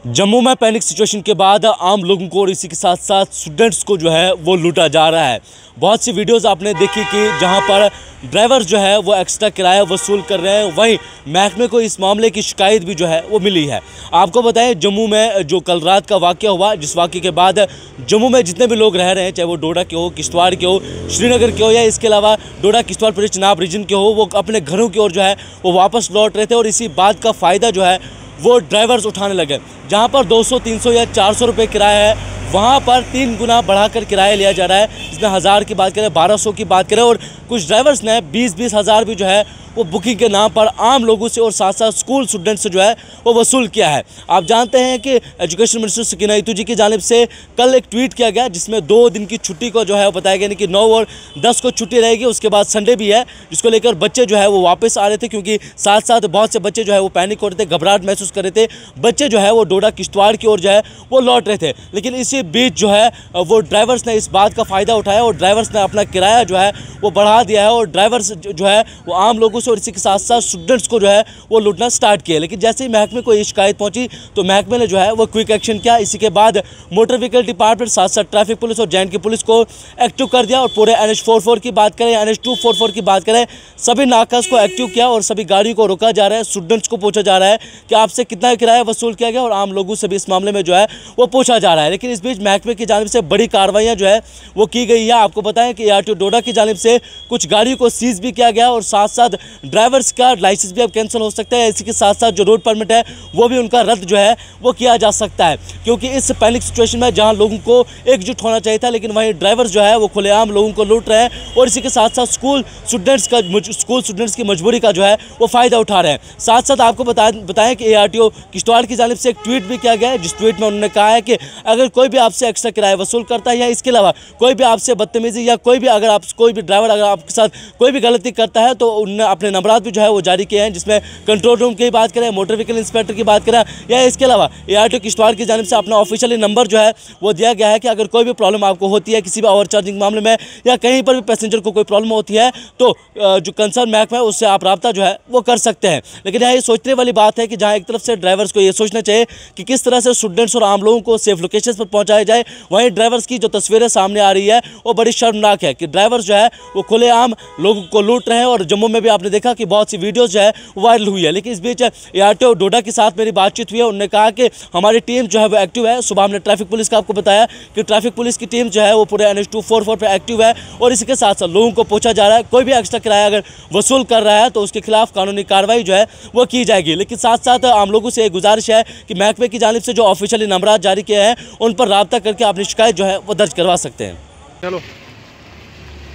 जम्मू में panic situation के बाद आम लोगों को और इसी के साथ साथ स्टूडेंट्स को जो है वो लूटा जा रहा है। बहुत सी वीडियोस आपने देखी कि जहां पर ड्राइवर जो है वो एक्स्ट्रा किराया वसूल कर रहे हैं, वहीं महकमे को इस मामले की शिकायत भी जो है वो मिली है। आपको बताएं, जम्मू में जो कल रात का वाक़या हुआ, जिस वाक़े के बाद जम्मू में जितने भी लोग रह रहे हैं, चाहे वो डोडा के हो, किश्तवाड़ के हो, श्रीनगर के हो या इसके अलावा डोडा किश्तवाड़ पुलिस चनाब रीजन के हो, वो अपने घरों की ओर जो है वो वापस लौट रहे थे और इसी बात का फ़ायदा जो है वो ड्राइवर्स उठाने लगे। जहां पर 200, 300 या 400 रुपये किराया है, वहां पर 3 गुना बढ़ाकर किराया लिया जा रहा है। जिसमें 1000 की बात करें, 1200 की बात करें और कुछ ड्राइवर्स ने 20-20 हज़ार भी जो है वो बुकिंग के नाम पर आम लोगों से और साथ साथ स्कूल स्टूडेंट से जो है वो वसूल किया है। आप जानते हैं कि एजुकेशन मिनिस्टर सकीना इतू जी की जानिब से कल एक ट्वीट किया गया, जिसमें 2 दिन की छुट्टी को जो है वो बताया गया कि 9 और 10 को छुट्टी रहेगी, उसके बाद संडे भी है, जिसको लेकर बच्चे जो है वो वापस आ रहे थे, क्योंकि साथ साथ बहुत से बच्चे जो है वो पैनिक हो रहे थे, घबराहट महसूस कर रहे थे। बच्चे जो है वो डोडा किश्तवाड़ की ओर जो है वो लौट रहे थे, लेकिन इसी बीच जो है वो ड्राइवर्स ने इस बात का फ़ायदा उठाया और ड्राइवर्स ने अपना किराया जो है वो बढ़ा दिया है और ड्राइवर्स जो है वो आम लोगों से और इसी के साथ साथ स्टूडेंट्स को जो है वो लूटना स्टार्ट किया। लेकिन जैसे ही महकमे को ये शिकायत पहुंची तो महकमे ने जो है वो क्विक एक्शन किया। इसी के बाद मोटर व्हीकल डिपार्टमेंट, साथ साथ ट्रैफिक पुलिस और जैन की पुलिस को एक्टिव कर दिया और पूरे NH-44 की बात करें, NH-244 की बात करें, सभी नाकास को एक्टिव किया और सभी गाड़ियों को रोका जा रहा है। स्टूडेंट्स को पूछा जा रहा है कि आपसे कितना किराया वसूल किया गया और आम लोगों से भी इस मामले में जो है वो पूछा जा रहा है। लेकिन इस बीच महकमे की जानिब से बड़ी कार्रवाइयाँ जो है वो की गई है। आपको बताएं कि ARTO डोडा की जानिब से कुछ गाड़ियों को सीज भी किया गया और साथ साथ ड्राइवर्स का लाइसेंस भी अब कैंसिल हो सकता है। इसी के साथ साथ जो रोड परमिट है वो भी उनका रद्द जो है वो किया जा सकता है, क्योंकि इस पैनिक सिचुएशन में जहां लोगों को एकजुट होना चाहिए था, लेकिन वहीं ड्राइवर्स जो है वो खुलेआम लोगों को लूट रहे हैं और इसी के साथ साथ स्कूल स्टूडेंट्स की मजबूरी का जो है वो फ़ायदा उठा रहे हैं। साथ साथ आपको बताएं कि ARTO किश्तवाड़ की जानिब से एक ट्वीट भी किया गया है, जिस ट्वीट में उन्होंने कहा है कि अगर कोई भी आपसे एक्स्ट्रा किराया वसूल करता है या इसके अलावा कोई भी आपसे बदतमीजी या कोई भी ड्राइवर अगर आपके साथ कोई भी गलती करता है तो उन्होंने अपने नंबरात भी जो है वो जारी किए हैं, जिसमें कंट्रोल रूम की बात करें, मोटर व्हीकल इंस्पेक्टर की बात करें या इसके अलावा ARTO किश्तवाड़ की जानिब से अपना ऑफिशियली नंबर जो है वो दिया गया है कि अगर कोई भी प्रॉब्लम आपको होती है किसी भी ओवर चार्जिंग मामले में या कहीं पर भी पैसेंजर को कोई प्रॉब्लम होती है तो जो कंसर्न महकमा है उससे आप रब्ता जो है वो कर सकते हैं। लेकिन यहाँ ये सोचने वाली बात है कि जहाँ एक तरफ से ड्राइवर्स को ये सोचना चाहिए कि किस तरह से स्टूडेंट्स और आम लोगों को सेफ लोकेशन पर पहुँचाया जाए, वहीं ड्राइवर्स की जो तस्वीरें सामने आ रही है वो बड़ी शर्मनाक है कि ड्राइवर्स जो है वो खुलेआम लोगों को लूट रहे हैं। और जम्मू में भी आपने देखा कि बहुत सी वीडियोज़ जो है वायरल हुई है। लेकिन इस बीच ARTO डोडा के साथ मेरी बातचीत हुई है, उन्होंने कहा कि हमारी टीम जो है वो एक्टिव है। सुबह हमने ट्रैफिक पुलिस का आपको बताया कि ट्रैफिक पुलिस की टीम जो है वो पूरे NH-244 पर एक्टिव है और इसी के साथ साथ लोगों को पूछा जा रहा है, कोई भी एक्स्ट्रा किराया अगर वसूल कर रहा है तो उसके खिलाफ कानूनी कार्रवाई जो है वो की जाएगी। लेकिन साथ साथ आम लोगों से एक गुजारिश है कि महकमे की जानिब से जो ऑफिशियली नंबरात जारी किए हैं उन पर राब्ता करके अपनी शिकायत जो है वो दर्ज करवा सकते हैं। चलो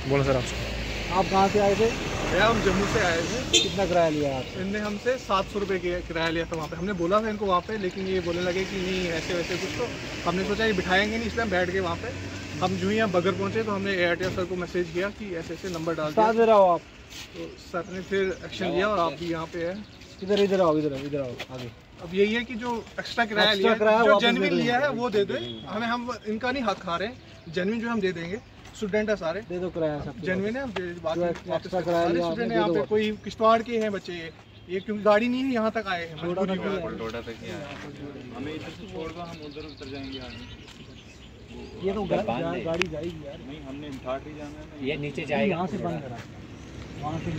बोलो सर, आप कहाँ से आए थे? भैया हम जम्मू से आए थे। कितना किराया लिया आपसे? इनने हमसे 700 रुपये किराया लिया था वहाँ पे। हमने बोला था इनको वहाँ पे, लेकिन ये बोलने लगे कि नहीं ऐसे वैसे कुछ, तो हमने सोचा ये बिठाएंगे नहीं, इसलिए हम बैठ गए वहाँ पे। हम जो ही यहाँ बगर पहुँचे तो हमने ARTO सर को मैसेज किया कि ऐसे ऐसे नंबर डाल दिया। इधर आओ आप। तो सर ने फिर एक्शन लिया और आप भी यहाँ पे हैं। इधर आओ आगे। अब यही है कि जो एक्स्ट्रा किराया लिया, जो जेन्युइन लिया है वो दे दो हमें, हम इनका नहीं हक खा रहे, जेन्युइन जो हम दे देंगे। स्टूडेंट है सारे, दे दो किराया सब जेन्युइन है। वापस सारे स्टूडेंट यहाँ पे, कोई किश्तवाड़ के हैं बच्चे, ये क्योंकि गाड़ी नहीं है यहाँ तक आए हैं, डोडा तक ही आए। हमें इधर से छोड़ दो, हम उधर उतर जाएंगे आगे। ये तो गाड़ी जाएगी यार। नहीं, हमने ठाठ ही जाना है, ये नीचे जाएगा, यहाँ से बंद करा, वहाँ से